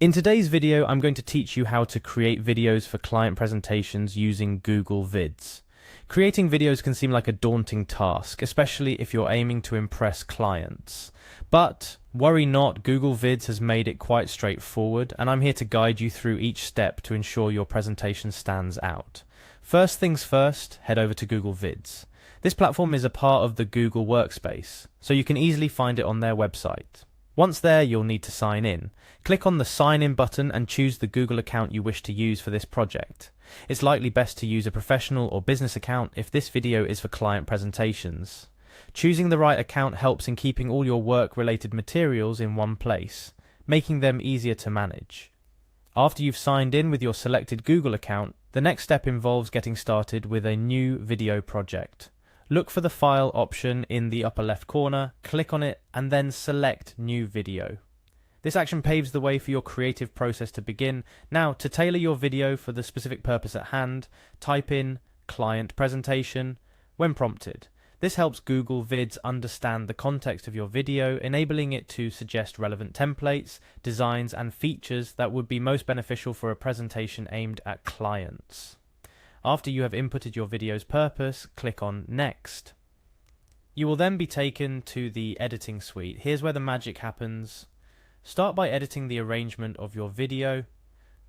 In today's video, I'm going to teach you how to create videos for client presentations using Google Vids. Creating videos can seem like a daunting task, especially if you're aiming to impress clients. But worry not, Google Vids has made it quite straightforward, and I'm here to guide you through each step to ensure your presentation stands out. First things first, head over to Google Vids. This platform is a part of the Google Workspace, so you can easily find it on their website. Once there, you'll need to sign in. Click on the Sign In button and choose the Google account you wish to use for this project. It's likely best to use a professional or business account if this video is for client presentations. Choosing the right account helps in keeping all your work-related materials in one place, making them easier to manage. After you've signed in with your selected Google account, the next step involves getting started with a new video project. Look for the File option in the upper left corner, click on it, and then select New Video. This action paves the way for your creative process to begin. Now, to tailor your video for the specific purpose at hand, type in Client Presentation when prompted. This helps Google Vids understand the context of your video, enabling it to suggest relevant templates, designs, and features that would be most beneficial for a presentation aimed at clients. After you have inputted your video's purpose, click on Next. You will then be taken to the editing suite. Here's where the magic happens. Start by editing the arrangement of your video.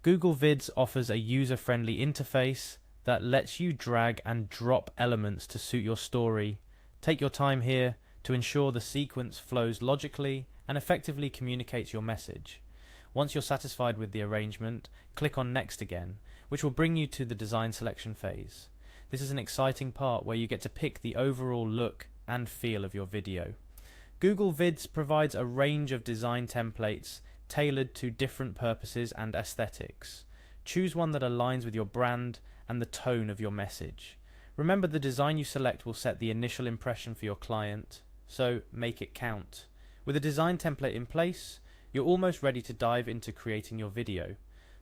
Google Vids offers a user-friendly interface that lets you drag and drop elements to suit your story. Take your time here to ensure the sequence flows logically and effectively communicates your message. Once you're satisfied with the arrangement, click on Next again, which will bring you to the design selection phase. This is an exciting part where you get to pick the overall look and feel of your video. Google Vids provides a range of design templates tailored to different purposes and aesthetics. Choose one that aligns with your brand and the tone of your message. Remember, the design you select will set the initial impression for your client, so make it count. With a design template in place, you're almost ready to dive into creating your video.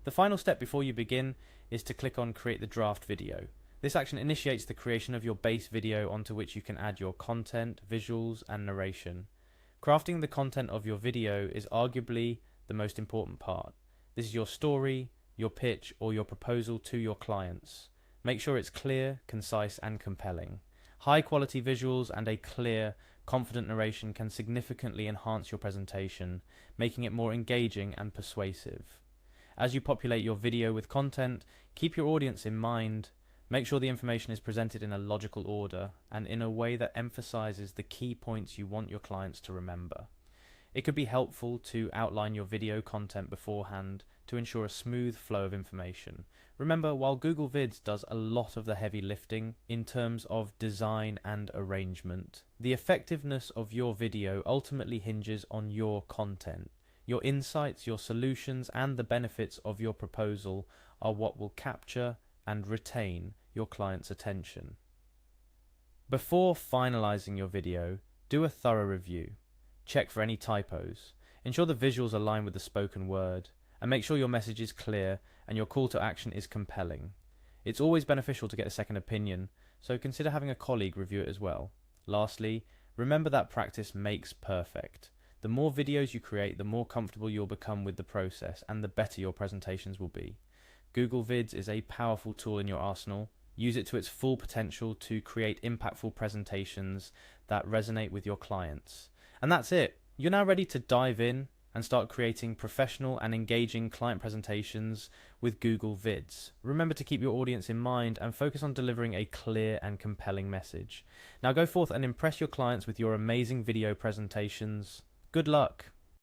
The final step before you begin is to click on Create the Draft Video. This action initiates the creation of your base video onto which you can add your content, visuals, and narration. Crafting the content of your video is arguably the most important part. This is your story, your pitch, or your proposal to your clients. Make sure it's clear, concise, and compelling. High quality visuals and a clear, confident narration can significantly enhance your presentation, making it more engaging and persuasive. As you populate your video with content, keep your audience in mind. Make sure the information is presented in a logical order and in a way that emphasizes the key points you want your clients to remember. It could be helpful to outline your video content beforehand to ensure a smooth flow of information. Remember, while Google Vids does a lot of the heavy lifting in terms of design and arrangement, the effectiveness of your video ultimately hinges on your content. Your insights, your solutions, and the benefits of your proposal are what will capture and retain your client's attention. Before finalizing your video, do a thorough review. Check for any typos. Ensure the visuals align with the spoken word, and make sure your message is clear and your call to action is compelling. It's always beneficial to get a second opinion, so consider having a colleague review it as well. Lastly, remember that practice makes perfect. The more videos you create, the more comfortable you'll become with the process, and the better your presentations will be. Google Vids is a powerful tool in your arsenal. Use it to its full potential to create impactful presentations that resonate with your clients. And that's it. You're now ready to dive in and start creating professional and engaging client presentations with Google Vids. Remember to keep your audience in mind and focus on delivering a clear and compelling message. Now go forth and impress your clients with your amazing video presentations. Good luck!